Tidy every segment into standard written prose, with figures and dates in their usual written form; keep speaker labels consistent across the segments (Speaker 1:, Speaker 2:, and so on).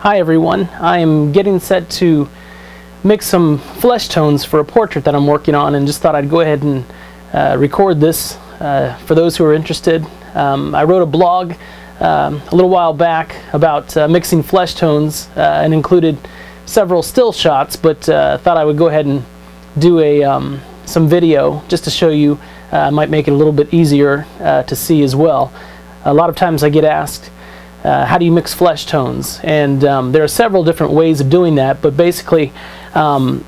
Speaker 1: Hi everyone, I am getting set to mix some flesh tones for a portrait that I'm working on, and just thought I'd go ahead and record this for those who are interested. I wrote a blog a little while back about mixing flesh tones and included several still shots, but thought I would go ahead and do some video just to show you. Might make it a little bit easier to see as well. A lot of times I get asked, how do you mix flesh tones? And there are several different ways of doing that, but basically I'm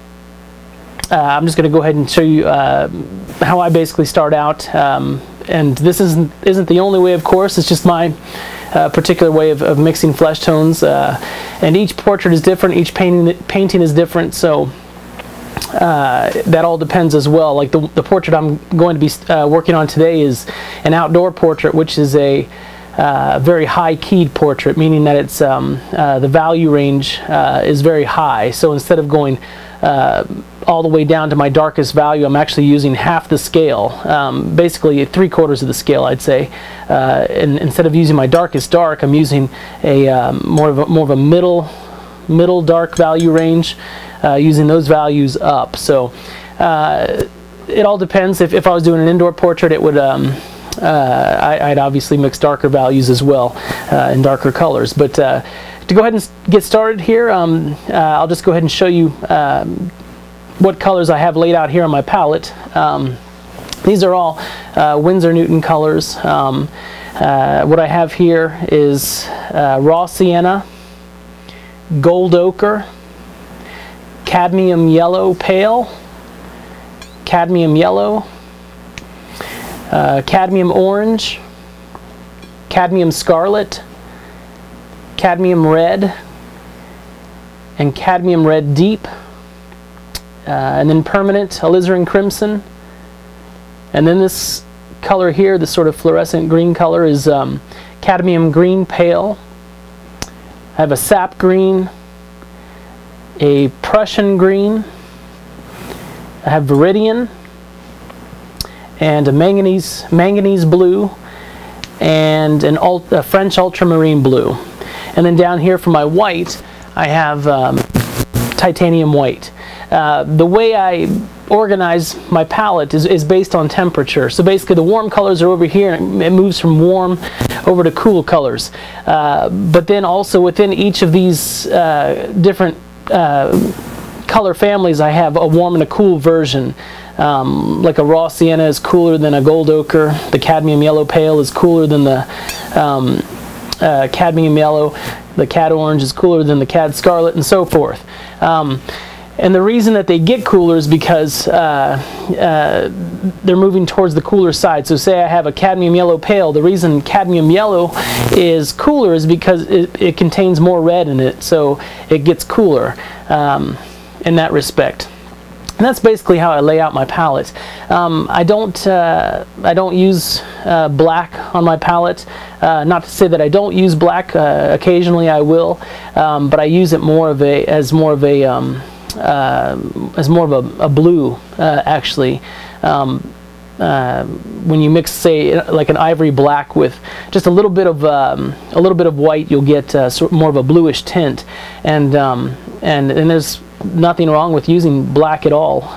Speaker 1: just going to go ahead and show you how I basically start out. And this isn't the only way, of course. It's just my particular way of mixing flesh tones. And each portrait is different, each painting is different, so that all depends as well. Like the portrait I'm going to be working on today is an outdoor portrait, which is a very high-keyed portrait, meaning that it's the value range is very high. So instead of going all the way down to my darkest value, I'm actually using half the scale, basically 3/4 of the scale, I'd say. And instead of using my darkest dark, I'm using a more of a middle dark value range, using those values up. So it all depends. If I was doing an indoor portrait, it would I'd obviously mix darker values as well, in darker colors. But to go ahead and get started here, I'll just go ahead and show you what colors I have laid out here on my palette. These are all Winsor Newton colors. What I have here is raw sienna, gold ochre, cadmium yellow pale, cadmium yellow, cadmium orange, cadmium scarlet, cadmium red, and cadmium red deep, and then permanent alizarin crimson. And then this color here, this sort of fluorescent green color, is cadmium green pale. I have a sap green, a Prussian green, I have viridian, and a manganese blue, and a French ultramarine blue. And then down here for my white, I have titanium white. The way I organize my palette is based on temperature. So basically the warm colors are over here, and it moves from warm over to cool colors. But then also within each of these different color families, I have a warm and a cool version. Like a raw sienna is cooler than a gold ochre. The cadmium yellow pale is cooler than the cadmium yellow. The cad orange is cooler than the cad scarlet, and so forth. And the reason that they get cooler is because they're moving towards the cooler side. So say I have a cadmium yellow pale. The reason cadmium yellow is cooler is because it contains more red in it, so it gets cooler in that respect. And that's basically how I lay out my palette. I don't use black on my palette. Not to say that I don't use black. Occasionally I will, but I use it as more of a blue, actually. When you mix, say, like an ivory black with just a little bit of white, you'll get more of a bluish tint. And there's nothing wrong with using black at all.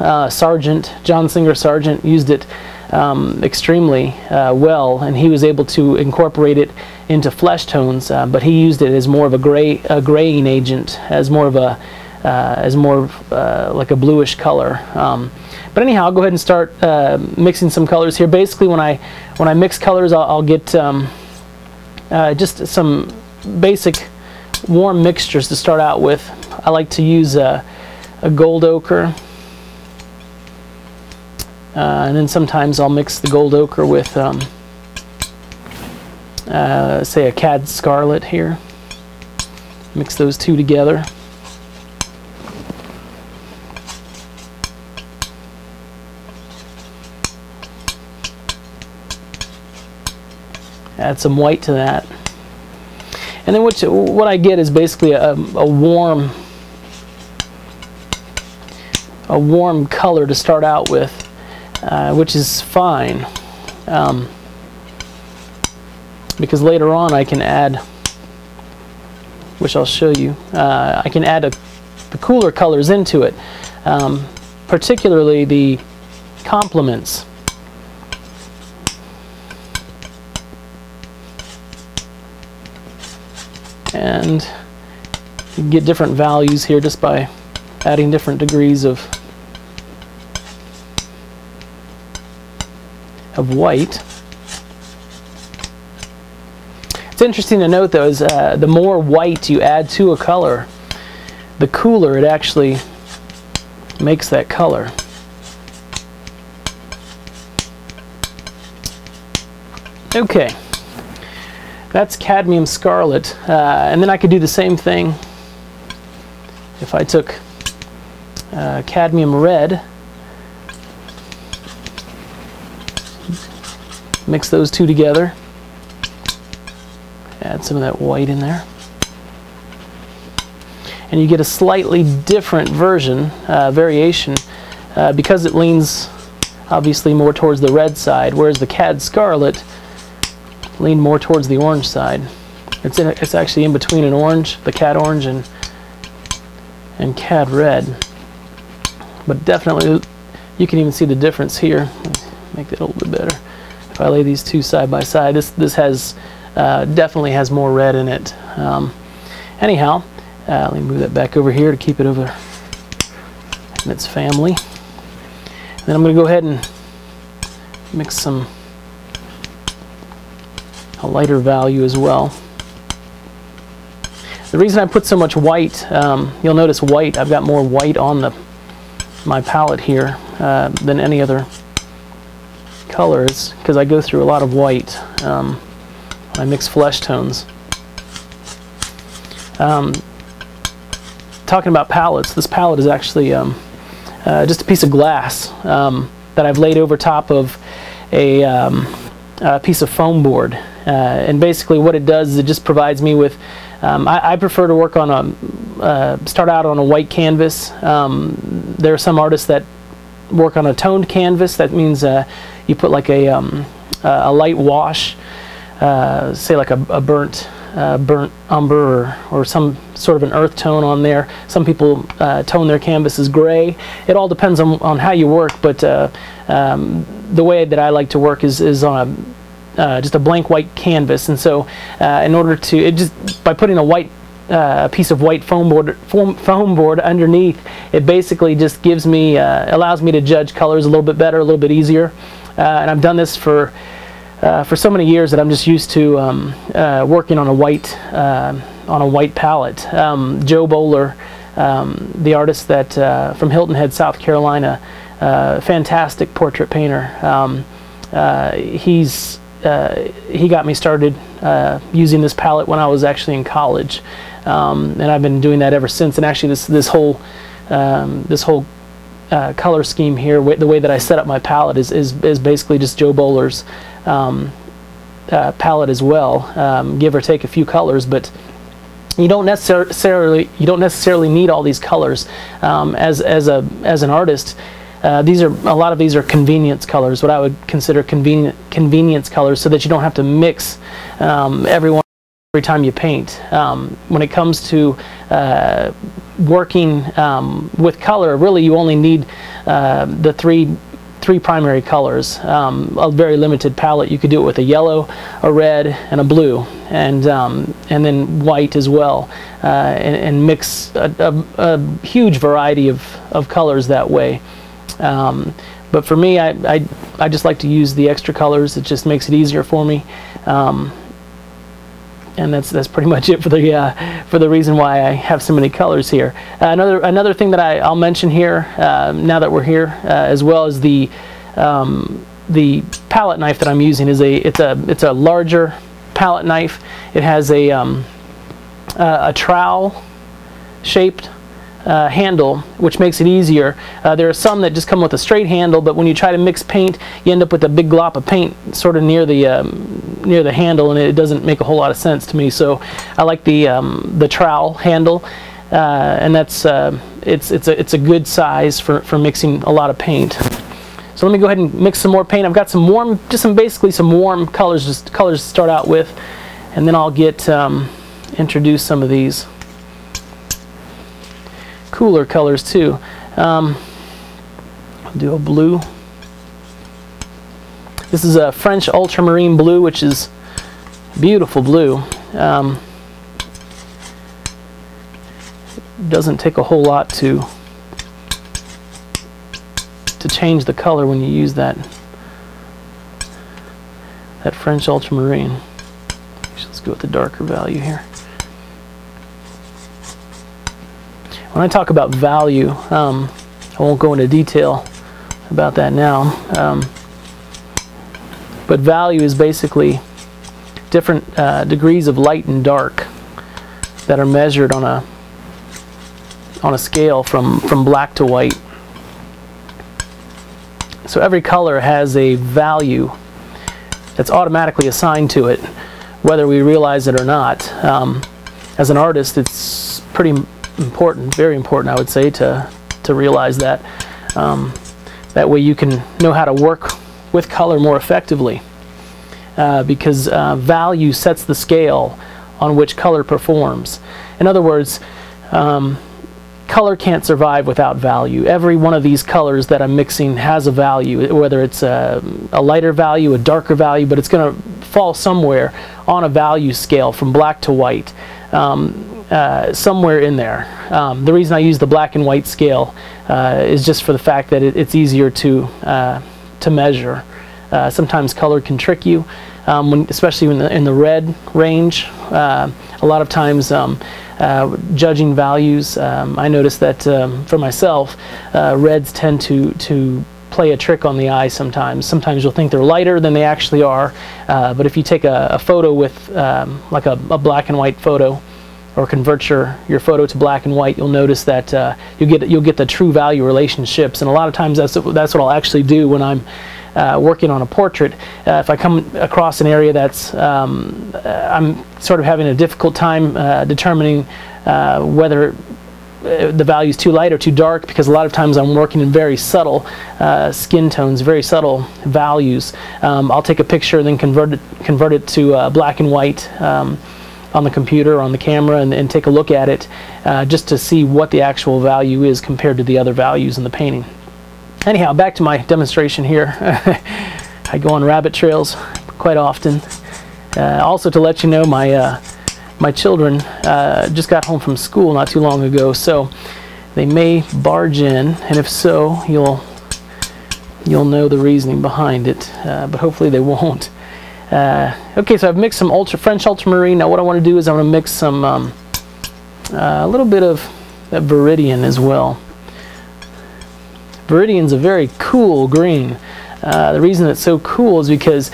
Speaker 1: John Singer Sargent used it extremely well, and he was able to incorporate it into flesh tones. But he used it as more of a graying agent, as more of like a bluish color. But anyhow, I'll go ahead and start mixing some colors here. Basically, when I mix colors, I'll get just some basic warm mixtures to start out with. I like to use a gold ochre, and then sometimes I'll mix the gold ochre with say a cad scarlet here. Mix those two together. Add some white to that. And then what I get is basically a warm color to start out with, which is fine. because later on I can add which I'll show you. I can add the cooler colors into it, particularly the complements. And you can get different values here just by adding different degrees of white. It's interesting to note, though, is the more white you add to a color, the cooler it actually makes that color. Okay, that's cadmium scarlet, and then I could do the same thing if I took cadmium red, mix those two together, add some of that white in there, and you get a slightly different version, variation, because it leans obviously more towards the red side, whereas the cad scarlet leaned more towards the orange side. It's actually in between an orange, the cad orange, and cad red. But definitely, you can even see the difference here. Make that a little bit better. If I lay these two side by side, this has definitely has more red in it. Anyhow, let me move that back over here to keep it over in its family. And then I'm going to go ahead and mix a lighter value as well. The reason I put so much white, you'll notice white, I've got more white on my palette here than any other colors, because I go through a lot of white when I mix flesh tones. Talking about palettes, this palette is actually just a piece of glass that I've laid over top of a piece of foam board. And basically what it does is it just provides me with, I prefer to work on start out on a white canvas. There are some artists that work on a toned canvas. That means you put like a light wash, say like a burnt umber or some sort of an earth tone on there. Some people tone their canvases gray. It all depends on how you work, but the way that I like to work is on just a blank white canvas. And so in order to, by putting a white piece of white foam board underneath, it basically just gives me, allows me to judge colors a little bit better, a little bit easier. And I've done this for so many years that I'm just used to working on a white palette. Joe Bowler, the artist that from Hilton Head, South Carolina, fantastic portrait painter. He got me started using this palette when I was actually in college, and I've been doing that ever since. And actually, this whole color scheme here, the way that I set up my palette is basically just Joe Bowler's palette as well, give or take a few colors, but you don't necessarily need all these colors. As an artist, a lot of these are convenience colors, what I would consider convenience colors, so that you don't have to mix every time you paint. When it comes to working with color, really you only need the three primary colors. A very limited palette. You could do it with a yellow, a red, and a blue, and then white as well, and mix a huge variety of colors that way. But for me, I just like to use the extra colors. It just makes it easier for me, and that's pretty much it for the reason why I have so many colors here. Another thing that I'll mention here, now that we're here, as well as the palette knife that I'm using, it's a larger palette knife. It has a trowel shaped handle, which makes it easier. There are some that just come with a straight handle, but when you try to mix paint, you end up with a big glop of paint sort of near the handle, and it doesn't make a whole lot of sense to me. So I like the trowel handle, and that's it's a good size for mixing a lot of paint. So let me go ahead and mix some more paint. I've got basically some warm colors to start out with, and then I'll get introduce some of these cooler colors too. I'll do a blue. This is a French ultramarine blue, which is beautiful blue. Doesn't take a whole lot to change the color when you use that French ultramarine. Let's go with the darker value here. When I talk about value, I won't go into detail about that now, but value is basically different degrees of light and dark that are measured on a scale from black to white. So every color has a value that's automatically assigned to it, whether we realize it or not. As an artist, it's pretty important, very important, I would say, to realize that. That way you can know how to work with color more effectively, because value sets the scale on which color performs. In other words, color can't survive without value. Every one of these colors that I'm mixing has a value, whether it's a lighter value, a darker value, but it's going to fall somewhere on a value scale from black to white, somewhere in there. The reason I use the black and white scale is just for the fact that it's easier to measure. Sometimes color can trick you, especially in the red range. A lot of times judging values, I notice that for myself, reds tend to play a trick on the eye sometimes. Sometimes you'll think they're lighter than they actually are, but if you take a photo with like a black and white photo, or convert your photo to black and white, you'll notice that you'll get the true value relationships. And a lot of times that's what I'll actually do when I'm working on a portrait. If I come across an area that's I'm sort of having a difficult time determining whether the value is too light or too dark, because a lot of times I'm working in very subtle skin tones, very subtle values. I'll take a picture and then convert it to black and white on the computer or on the camera, and take a look at it just to see what the actual value is compared to the other values in the painting. Anyhow, back to my demonstration here. I go on rabbit trails quite often. Also, to let you know, my children just got home from school not too long ago, so they may barge in, and if so, you'll know the reasoning behind it, but hopefully they won't. Okay, so I've mixed some French ultramarine. Now what I want to do is I want to mix some a little bit of that Viridian as well. Viridian's a very cool green. The reason it's so cool is because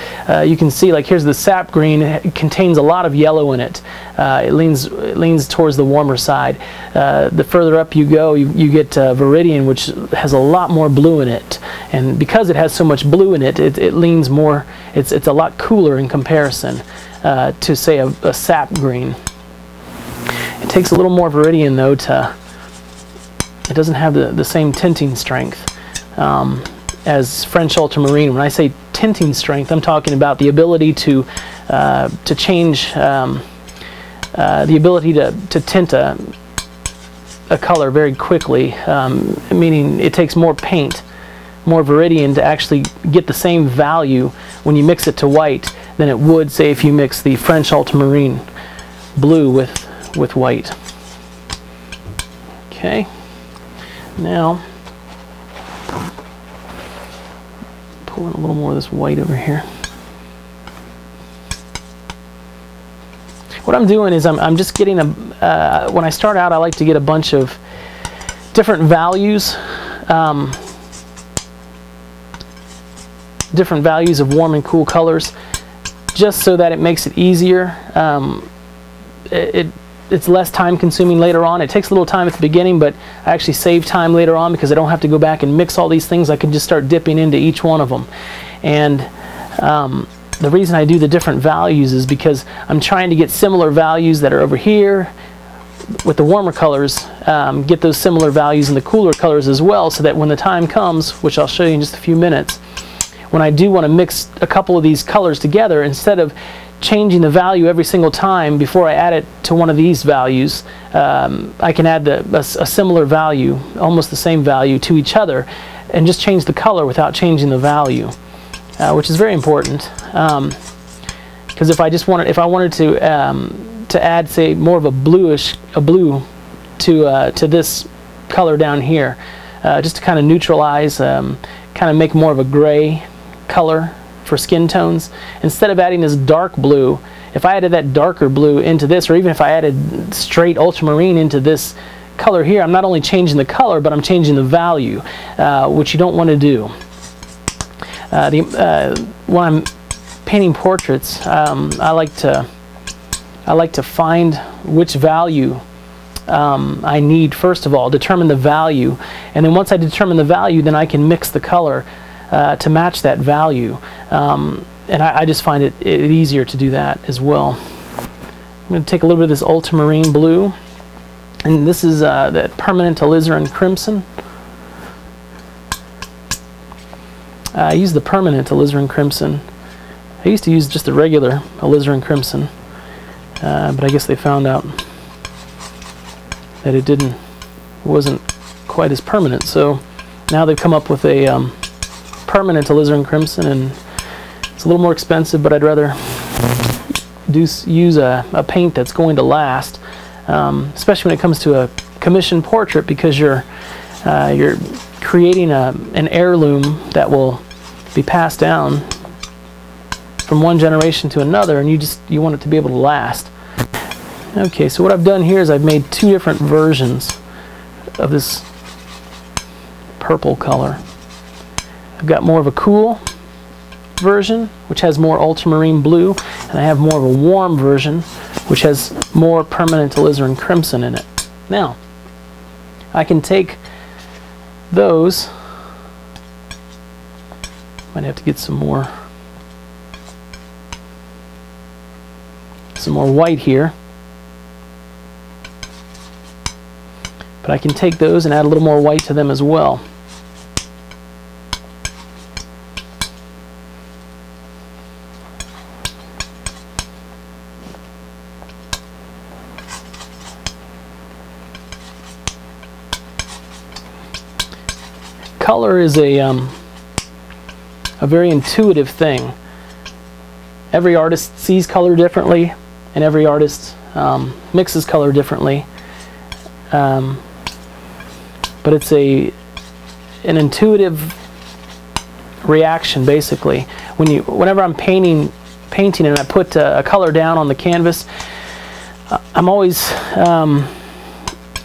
Speaker 1: you can see, like, here's the sap green. It contains a lot of yellow in it. It leans towards the warmer side. The further up you go, you get Viridian, which has a lot more blue in it. And because it has so much blue in it, it leans more. It's a lot cooler in comparison to, say, a sap green. It takes a little more Viridian, though. It doesn't have the same tinting strength as French ultramarine. When I say tinting strength, I'm talking about the ability to change, the ability to tint a color very quickly, meaning it takes more paint, more Viridian to actually get the same value when you mix it to white than it would, say, if you mix the French ultramarine blue with white. Okay, now pull in a little more of this white over here. What I'm doing is I'm just getting when I start out, I like to get a bunch of different values, of warm and cool colors, just so that it makes it easier. It's less time consuming later on. It takes a little time at the beginning, but I actually save time later on because I don't have to go back and mix all these things. I can just start dipping into each one of them. And the reason I do the different values is because I'm trying to get similar values that are over here with the warmer colors, get those similar values in the cooler colors as well, so that when the time comes, which I'll show you in just a few minutes, when I do want to mix a couple of these colors together, instead of changing the value every single time before I add it to one of these values, I can add a similar value, almost the same value, to each other, and just change the color without changing the value, which is very important. Because if I wanted to add, say, more of a blue to this color down here, just to kind of neutralize, kind of make more of a gray color for skin tones. Instead of adding this dark blue, if I added that darker blue into this, or even if I added straight ultramarine into this color here, I'm not only changing the color, but I'm changing the value, which you don't want to do. When I'm painting portraits, I like to find which value I need first of all, determine the value, and then once I determine the value, then I can mix the color to match that value, and I just find it easier to do that as well. I'm going to take a little bit of this ultramarine blue, and this is that permanent alizarin crimson. I use the permanent alizarin crimson. I used to use just the regular alizarin crimson, but I guess they found out that it wasn't quite as permanent, so now they've come up with a permanent alizarin crimson, and it's a little more expensive, but I'd rather use a paint that's going to last, especially when it comes to a commissioned portrait, because you're creating an heirloom that will be passed down from one generation to another, and you want it to be able to last. Okay, so what I've done here is I've made two different versions of this purple color. I've got more of a cool version, which has more ultramarine blue, and I have more of a warm version, which has more permanent alizarin crimson in it. Now, I can take those, might have to get some more white here, but I can take those and add a little more white to them as well. Color is a very intuitive thing. Every artist sees color differently, and every artist mixes color differently. But it's an intuitive reaction, basically. Whenever I'm painting and I put a color down on the canvas, I'm always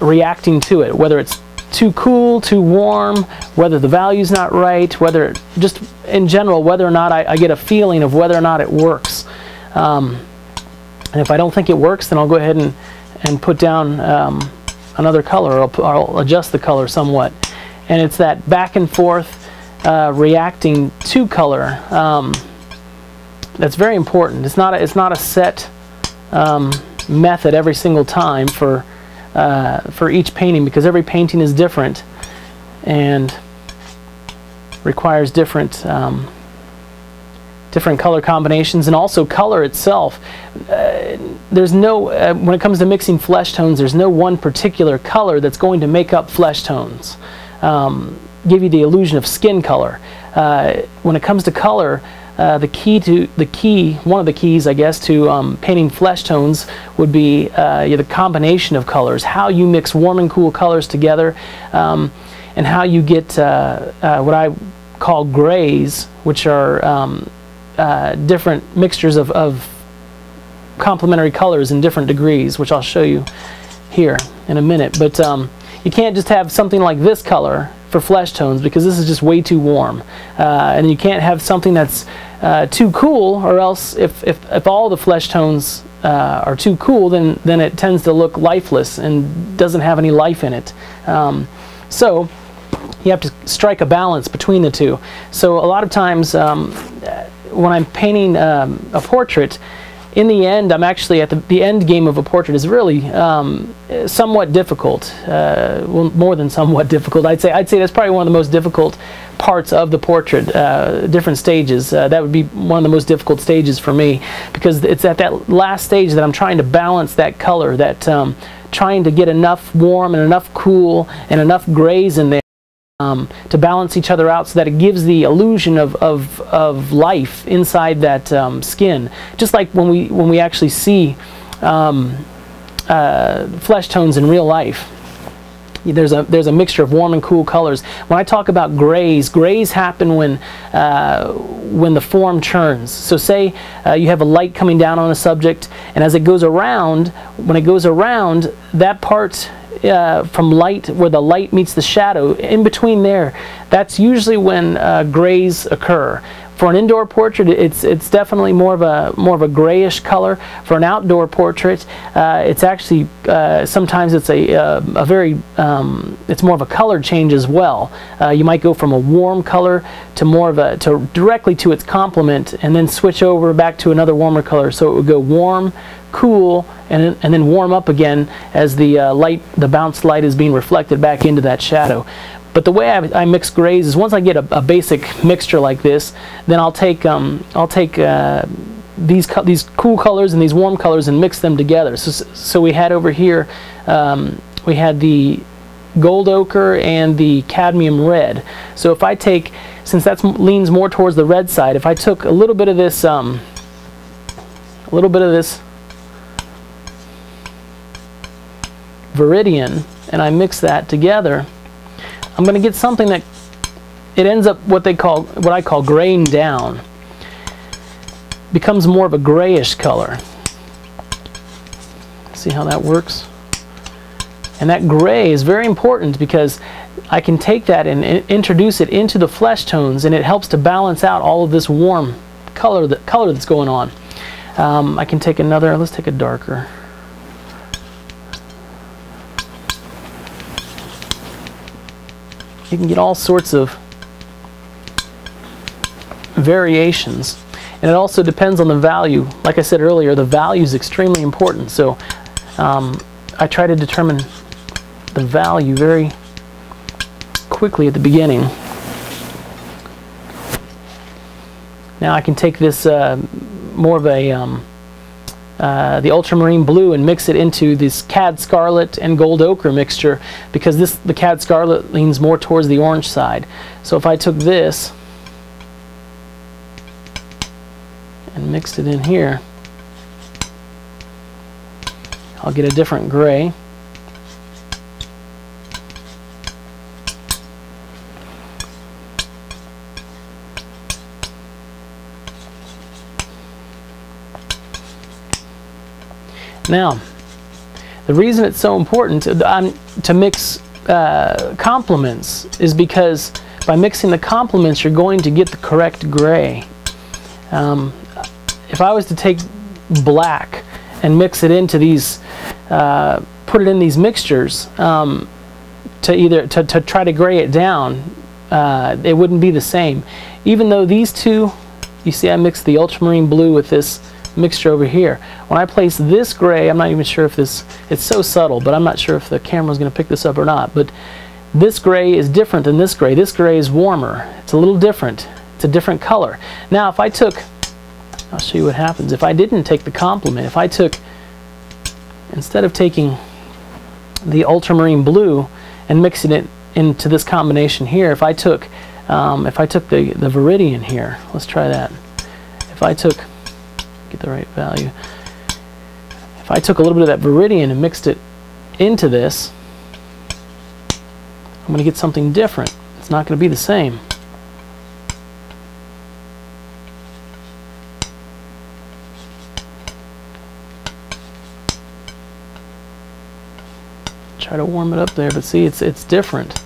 Speaker 1: reacting to it, whether it's too cool, too warm, whether the value's not right, whether, just in general, whether or not I get a feeling of whether or not it works. And if I don't think it works, then I'll go ahead and put down another color, or I'll adjust the color somewhat. And it's that back and forth reacting to color that's very important. It's not a set method every single time for each painting, because every painting is different and requires different color combinations, and also color itself. There's no, when it comes to mixing flesh tones, there's no one particular color that's going to make up flesh tones, give you the illusion of skin color. When it comes to color, one of the keys, I guess, to painting flesh tones would be the combination of colors, how you mix warm and cool colors together, and how you get what I call grays, which are different mixtures of complementary colors in different degrees, which I'll show you here in a minute. But you can't just have something like this color for flesh tones, because this is just way too warm, and you can't have something that's too cool, or else if all the flesh tones are too cool, then it tends to look lifeless and doesn't have any life in it. So you have to strike a balance between the two. So a lot of times when I'm painting a portrait, in the end, I'm actually at the end game of a portrait is really somewhat difficult. Well, more than somewhat difficult. I'd say that's probably one of the most difficult parts of the portrait, different stages. That would be one of the most difficult stages for me, because it's at that last stage that I'm trying to balance that color, that trying to get enough warm and enough cool and enough grays in there to balance each other out, so that it gives the illusion of life inside that skin. Just like when we actually see flesh tones in real life. There's a mixture of warm and cool colors. When I talk about grays happen when the form churns. So say you have a light coming down on a subject, and as it goes around, when it goes around, that part from light, where the light meets the shadow, in between there, that's usually when grays occur. For an indoor portrait, it's definitely more of a grayish color. For an outdoor portrait, it's actually sometimes it's a very it's more of a color change as well. You might go from a warm color to more of a directly to its complement, and then switch over back to another warmer color. So it would go warm, cool, and then warm up again as the bounced light is being reflected back into that shadow. But the way I mix grays is, once I get a basic mixture like this, then I'll take these cool colors and these warm colors and mix them together. So we had over here, we had the gold ochre and the cadmium red. So if I take, since that leans more towards the red side, if I took a little bit of this viridian and I mix that together, I'm going to get something that it ends up what I call graying down. Becomes more of a grayish color. See how that works? And that gray is very important, because I can take that and introduce it into the flesh tones, and it helps to balance out all of this warm color that's going on. I can take another, let's take a darker. You can get all sorts of variations, and it also depends on the value. Like I said earlier, the value is extremely important. So I try to determine the value very quickly at the beginning. Now I can take this more of a the ultramarine blue and mix it into this cad scarlet and gold ochre mixture, because the cad scarlet leans more towards the orange side. So if I took this and mixed it in here, I'll get a different gray. Now, the reason it's so important to mix complements is because by mixing the complements, you're going to get the correct gray. If I was to take black and mix it into these, put it in these mixtures to try to gray it down, it wouldn't be the same. Even though these two, you see I mixed the ultramarine blue with this mixture over here. When I place this gray, I'm not even sure if it's so subtle, but I'm not sure if the camera's going to pick this up or not, but this gray is different than this gray. This gray is warmer. It's a little different. It's a different color. Now if I took, I'll show you what happens if I didn't take the complement. If I took, instead of taking the ultramarine blue and mixing it into this combination here, if I took the viridian here, let's try that. If I took, get the right value, if I took a little bit of that viridian and mixed it into this, I'm going to get something different. It's not going to be the same. Try to warm it up there, but see, it's different.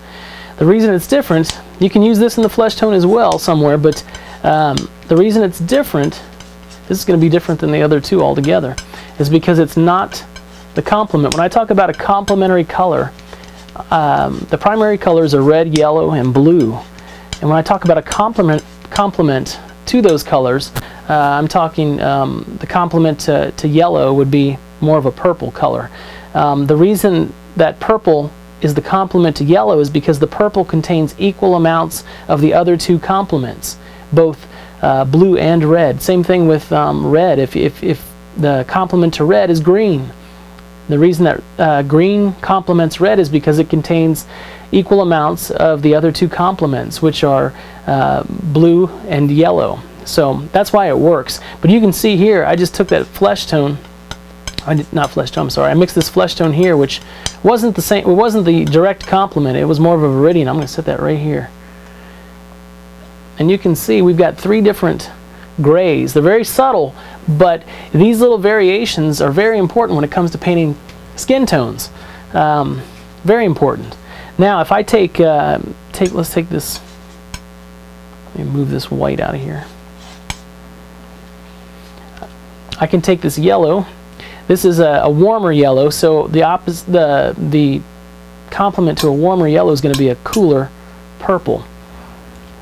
Speaker 1: The reason it's different, you can use this in the flesh tone as well somewhere, but the reason it's different, this is going to be different than the other two altogether, is because it's not the complement. When I talk about a complementary color, the primary colors are red, yellow, and blue. And when I talk about a complement to those colors, I'm talking the complement to yellow would be more of a purple color. The reason that purple is the complement to yellow is because the purple contains equal amounts of the other two complements, both blue and red. Same thing with red. If the complement to red is green, the reason that green complements red is because it contains equal amounts of the other two complements, which are blue and yellow. So that's why it works. But you can see here, I just took that flesh tone. Not flesh tone, I'm sorry. I mixed this flesh tone here, which wasn't the same. It wasn't the direct complement. It was more of a viridian. I'm going to set that right here. And you can see we've got 3 different grays. They're very subtle, but these little variations are very important when it comes to painting skin tones. Very important. Now, if I let's take this. Let me move this white out of here. I can take this yellow. This is a warmer yellow, so the complement to a warmer yellow is going to be a cooler purple.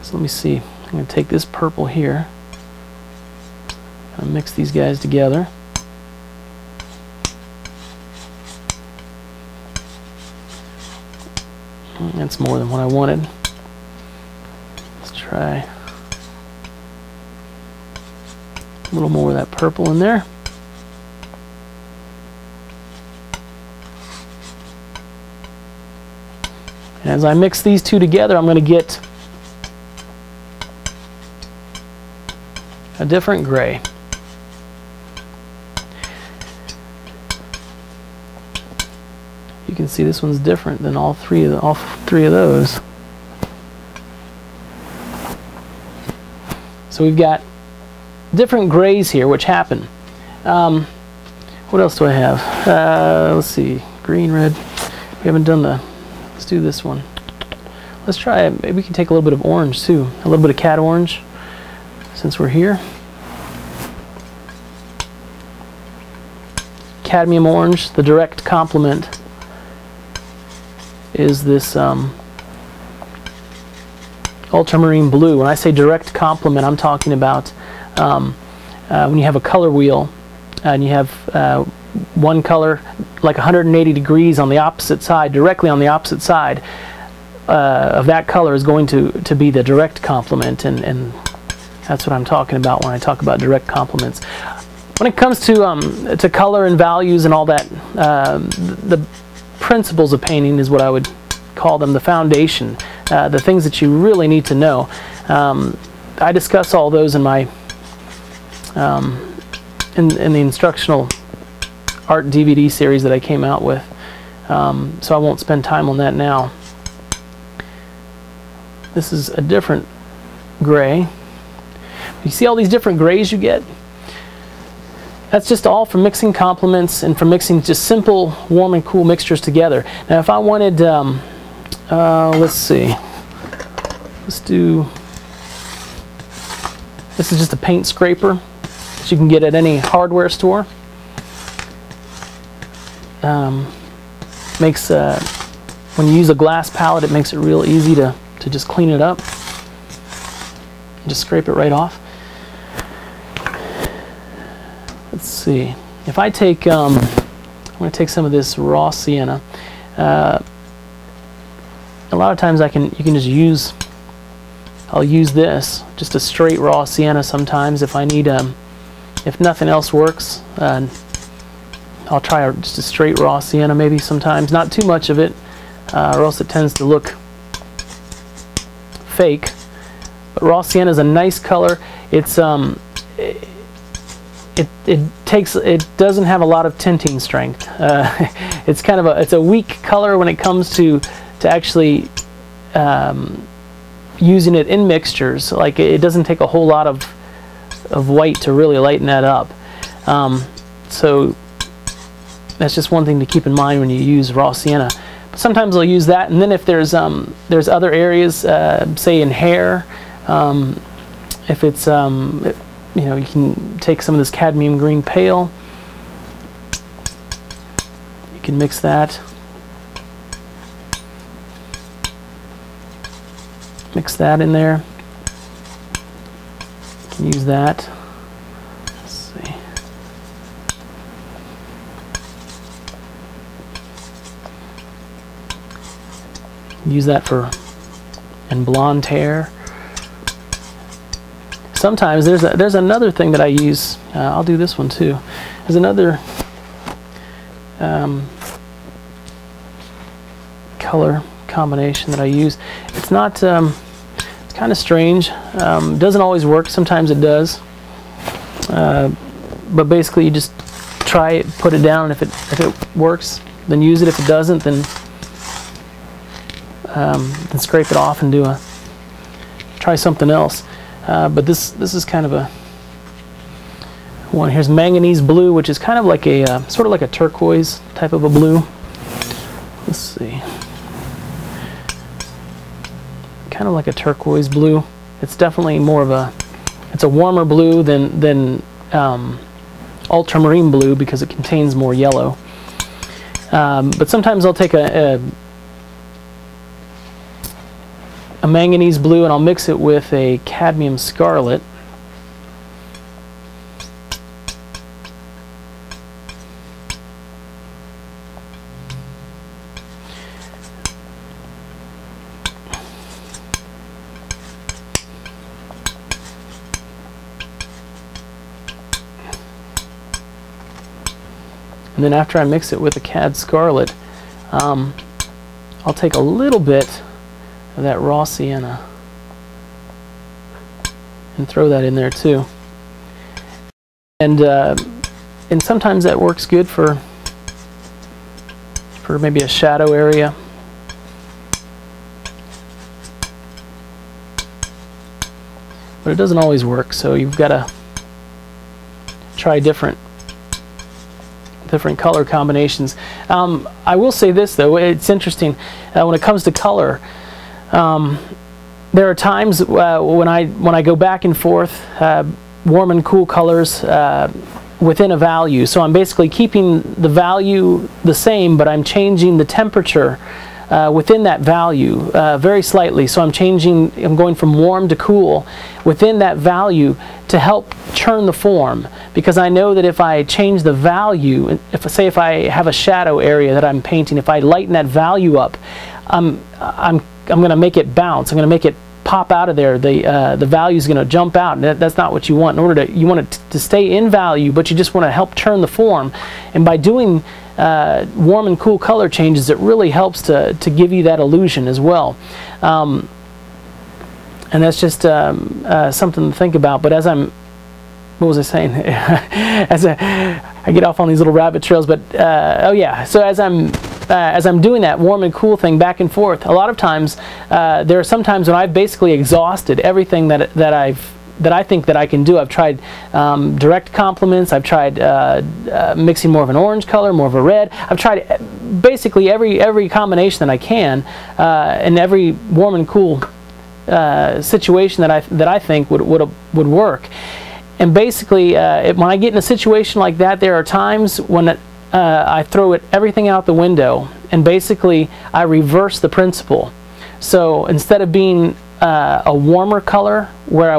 Speaker 1: So let me see. I'm going to take this purple here and mix these guys together. That's more than what I wanted. Let's try a little more of that purple in there. And as I mix these two together, I'm going to get a different gray. You can see this one's different than all three of those. So we've got different grays here, which happen. What else do I have? Let's see, green, red. We haven't done the. Let's do this one. Let's try. Maybe we can take a little bit of orange too, a little bit of cat orange, since we're here. Cadmium orange, the direct complement is this ultramarine blue. When I say direct complement, I'm talking about when you have a color wheel and you have one color like 180 degrees on the opposite side, directly on the opposite side of that color is going to be the direct complement, and that's what I'm talking about when I talk about direct complements. When it comes to color and values and all that, the principles of painting is what I would call them, the foundation, the things that you really need to know. I discuss all those in my in the instructional art DVD series that I came out with, so I won't spend time on that now. This is a different gray. You see all these different grays you get? That's just all from mixing complements and from mixing just simple warm and cool mixtures together. Now if I wanted, let's see, let's do, this is just a paint scraper that you can get at any hardware store. Makes, when you use a glass palette, it makes it real easy to just clean it up. Just scrape it right off. Let's see. If I take, I'm going to take some of this raw sienna. A lot of times you can just use, I'll use this, just a straight raw sienna sometimes if I need, if nothing else works. I'll try just a straight raw sienna maybe sometimes, not too much of it, or else it tends to look fake. But raw sienna is a nice color. It's it doesn't have a lot of tinting strength. It's kind of it's a weak color when it comes to actually using it in mixtures. Like it doesn't take a whole lot of white to really lighten that up. So that's just one thing to keep in mind when you use raw sienna. But sometimes I'll use that, and then if there's other areas, say in hair, if it's you know, you can take some of this cadmium green pale. You can mix that. Mix that in there. You can use that. Let's see. Use that for in blonde hair. Sometimes there's another thing that I use. I'll do this one too. There's another color combination that I use. It's not. It's kind of strange. Doesn't always work. Sometimes it does. But basically, you just try it, put it down, and if it works, then use it. If it doesn't, then scrape it off and try something else. But this is kind of a one. Here's manganese blue, which is kind of like a sort of like a turquoise type of a blue. Let's see, kind of like a turquoise blue. It's definitely more of it's a warmer blue than ultramarine blue because it contains more yellow. But sometimes I'll take a manganese blue and I'll mix it with a cadmium scarlet. And then after I mix it with the cad scarlet, I'll take a little bit of that raw sienna and throw that in there too. And sometimes that works good for maybe a shadow area. But it doesn't always work, so you've got to try different color combinations. I will say this though, it's interesting when it comes to color. There are times when I go back and forth, warm and cool colors within a value. So I'm basically keeping the value the same, but I'm changing the temperature within that value very slightly. So I'm going from warm to cool within that value to help turn the form, because I know that if I change the value, if I have a shadow area that I'm painting, if I lighten that value up, I'm going to make it bounce. I'm going to make it pop out of there. The value is going to jump out, and that's not what you want. You want it to stay in value, but you just want to help turn the form. And by doing warm and cool color changes, it really helps to give you that illusion as well. And that's just something to think about. But what was I saying? I get off on these little rabbit trails, but oh yeah. So as I'm doing that warm and cool thing back and forth, a lot of times there are some times when I've basically exhausted everything that I think that I can do. I've tried direct complements. I've tried mixing more of an orange color, more of a red. I've tried basically every combination that I can, and every warm and cool situation that I think would work. And basically, when I get in a situation like that, there are times when I throw everything out the window, and basically I reverse the principle. So instead of being a warmer color where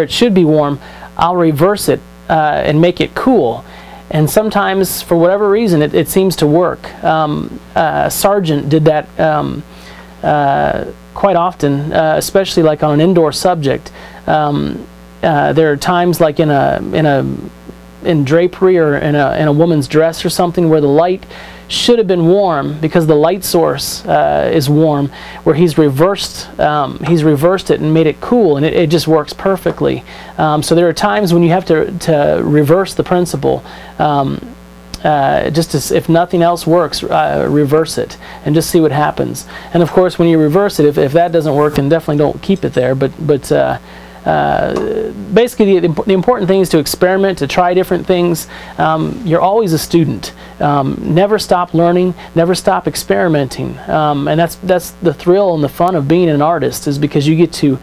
Speaker 1: it should be warm, I'll reverse it and make it cool. And sometimes, for whatever reason, it seems to work. Sargent did that quite often, especially like on an indoor subject. There are times like in drapery or in a woman's dress or something where the light should have been warm because the light source is warm, where he's reversed it and made it cool, and it just works perfectly. So there are times when you have to reverse the principle. Just as if nothing else works, reverse it and just see what happens. And of course, when you reverse it, if that doesn't work, then definitely don't keep it there. But basically, the important thing is to experiment, to try different things. You're always a student. Never stop learning, never stop experimenting. And that's the thrill and the fun of being an artist, is because you get to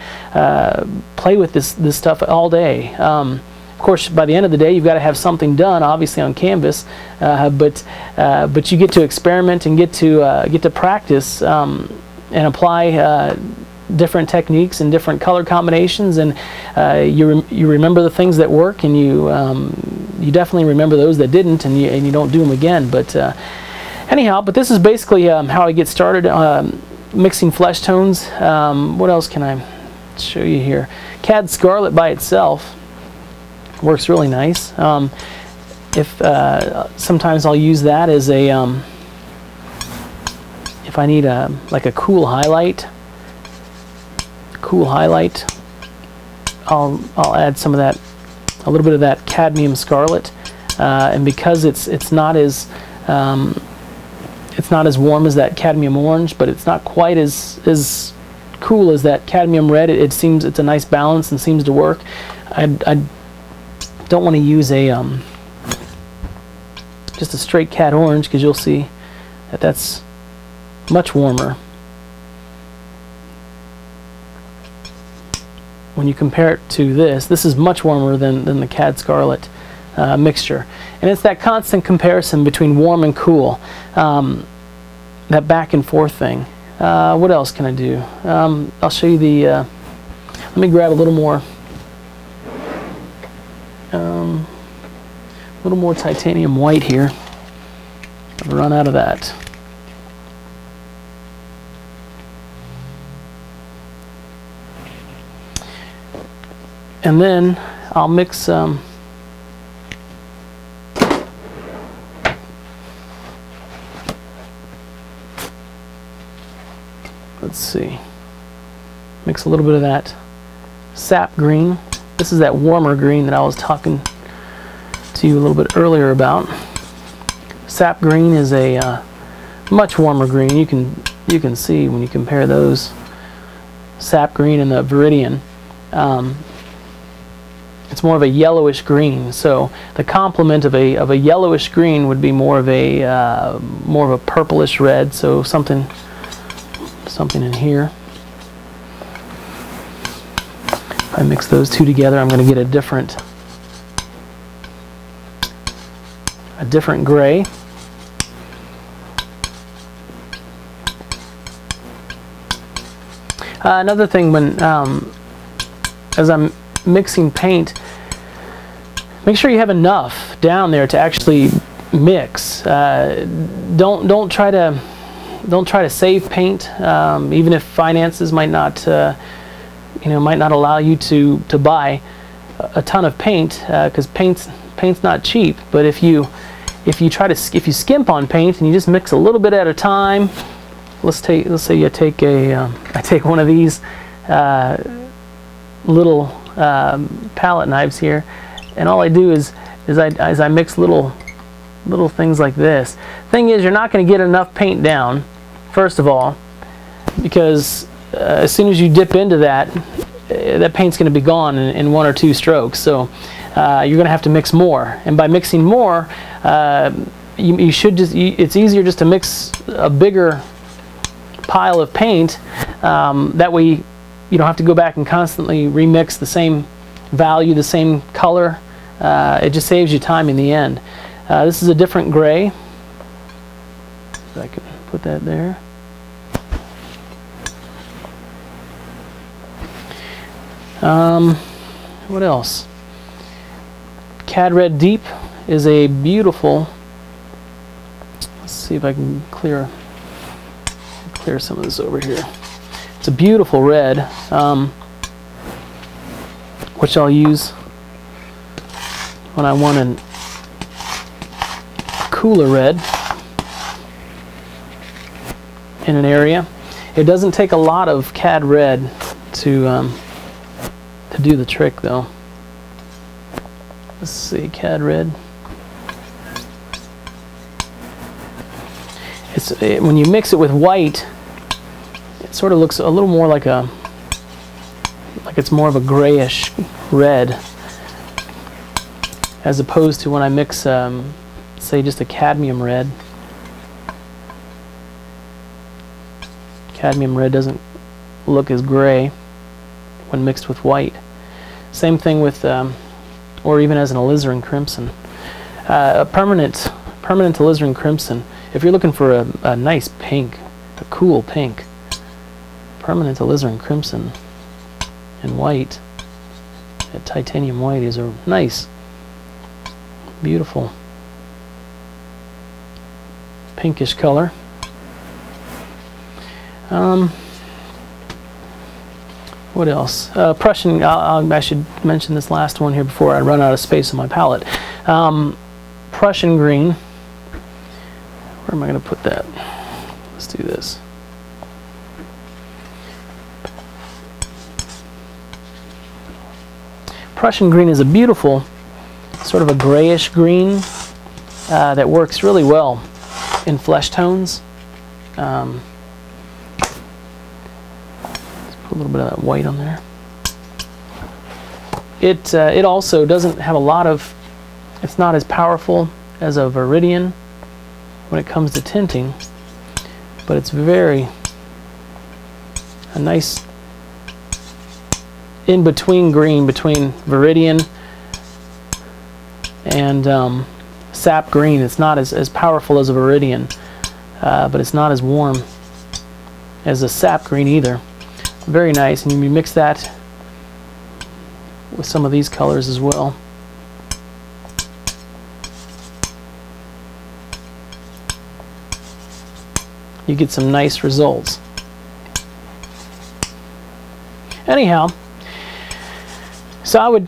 Speaker 1: play with this stuff all day. Of course, by the end of the day, you've got to have something done, obviously on canvas, but you get to experiment and get to practice and apply different techniques and different color combinations, and you remember the things that work, and you definitely remember those that didn't, and you don't do them again. But anyhow, this is basically how I get started. mixing flesh tones. What else can I show you here? Cad Scarlet by itself works really nice. Sometimes I'll use that as a if I need like a cool highlight. I'll add some of that, a little bit of that cadmium scarlet, and because it's not as warm as that cadmium orange, but it's not quite as cool as that cadmium red. It seems it's a nice balance and seems to work. I don't want to use just a straight cad orange, because you'll see that that's much warmer when you compare it to this. This is much warmer than the Cad Scarlet mixture, and it's that constant comparison between warm and cool, that back and forth thing. What else can I do? I'll show you the let me grab a little more titanium white here. I've run out of that. And then I'll mix let's see, mix a little bit of that sap green. This is that warmer green that I was talking to you a little bit earlier about. Sap green is a much warmer green. You can see when you compare those, sap green and the Viridian. It's more of a yellowish green. So the complement of a yellowish green would be more of a purplish red. So something in here. If I mix those two together, I'm going to get a different gray. Another thing, when as I'm mixing paint, make sure you have enough down there to actually mix. Don't try to save paint, even if finances might not allow you to buy a ton of paint, because paint's not cheap. But if you skimp on paint and you just mix a little bit at a time, let's say I take one of these little palette knives here, and all I do is I mix little things like this. Thing is, you're not going to get enough paint down, first of all, because as soon as you dip into that paint's going to be gone in one or two strokes. So you're going to have to mix more, and by mixing more, you should it's easier just to mix a bigger pile of paint. That way you don't have to go back and constantly remix the same value, the same color. It just saves you time in the end. This is a different gray. So I can put that there. What else? Cad Red Deep is a beautiful, let's see if I can clear some of this over here. It's a beautiful red, which I'll use when I want a cooler red in an area. It doesn't take a lot of Cad Red to do the trick, though. Let's see, Cad Red. When you mix it with white, it sort of looks a little more like it's more of a grayish red, as opposed to when I mix, say, just a cadmium red. Cadmium red doesn't look as gray when mixed with white. Same thing with, or even as an alizarin crimson. A permanent alizarin crimson, if you're looking for a nice pink, a cool pink, permanent alizarin crimson and white, that titanium white is a nice, beautiful pinkish color. What else? Prussian, I should mention this last one here before I run out of space on my palette. Prussian green. Where am I going to put that? Let's do this. Prussian green is a beautiful, sort of a grayish green that works really well in flesh tones. Let's put a little bit of that white on there. It also doesn't have a lot of, it's not as powerful as a Viridian when it comes to tinting, but it's a nice in-between green between Viridian and sap green. It's not as powerful as a Viridian, but it's not as warm as a sap green either. Very nice, and you mix that with some of these colors as well. You get some nice results. Anyhow, so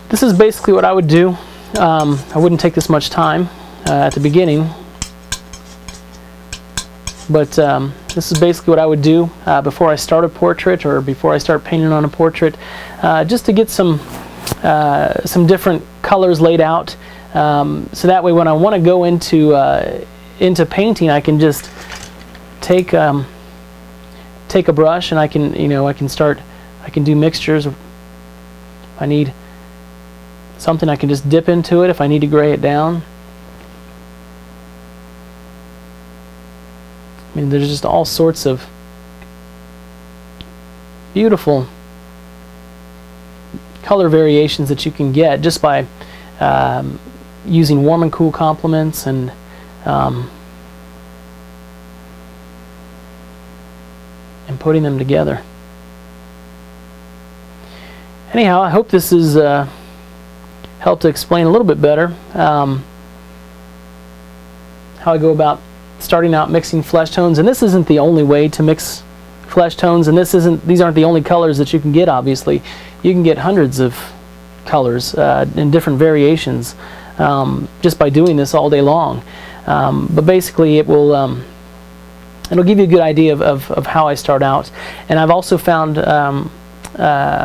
Speaker 1: this is basically what I would do. I wouldn't take this much time at the beginning, but this is basically what I would do before I start a portrait or before I start painting on a portrait, just to get some different colors laid out, so that way when I want to go into painting, I can just take a brush and I can do mixtures. If I need something, I can just dip into it if I need to gray it down. I mean, there's just all sorts of beautiful color variations that you can get just by using warm and cool complements and putting them together. Anyhow, I hope this has helped to explain a little bit better how I go about starting out mixing flesh tones. And this isn't the only way to mix flesh tones, and these aren't the only colors that you can get. Obviously, you can get hundreds of colors in different variations just by doing this all day long. But basically, it'll give you a good idea of how I start out. And I've also found,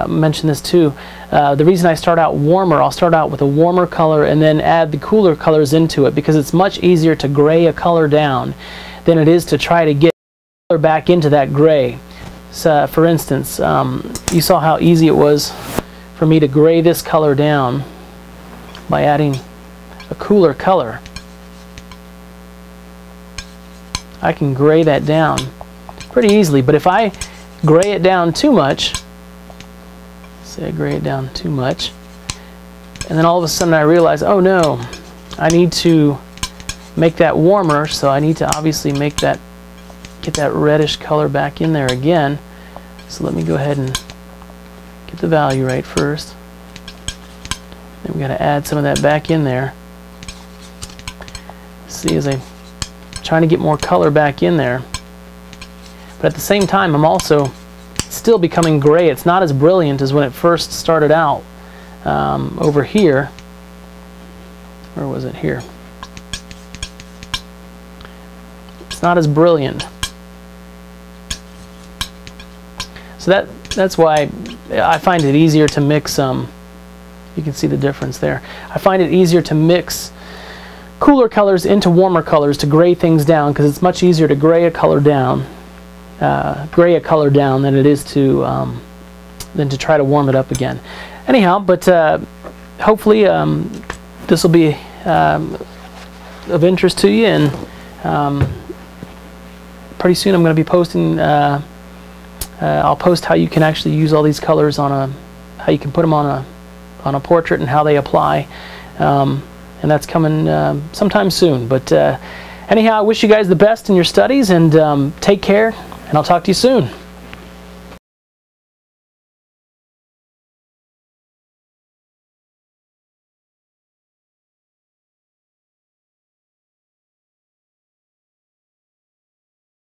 Speaker 1: mention this too, the reason I start out warmer, I'll start out with a warmer color and then add the cooler colors into it, because it's much easier to gray a color down than it is to try to get color back into that gray. So, for instance, you saw how easy it was for me to gray this color down by adding a cooler color. I can gray that down pretty easily, but if I gray it down too much, say I gray it down too much, and then all of a sudden I realize, oh no, I need to make that warmer, so I need to obviously get that reddish color back in there again. So let me go ahead and get the value right first. Then we got to add some of that back in there. See, as I'm trying to get more color back in there, but at the same time I'm also still becoming gray. It's not as brilliant as when it first started out over here. Where was it? Here. It's not as brilliant. So that's why I find it easier to mix. You can see the difference there. I find it easier to mix cooler colors into warmer colors to gray things down, because it's much easier to gray a color down than it is to try to warm it up again. Anyhow, but hopefully this will be of interest to you, and pretty soon I'm going to be posting. I'll post how you can actually use all these colors how you can put them on a portrait and how they apply. And that's coming sometime soon. But anyhow, I wish you guys the best in your studies, and take care, and I'll talk to you soon.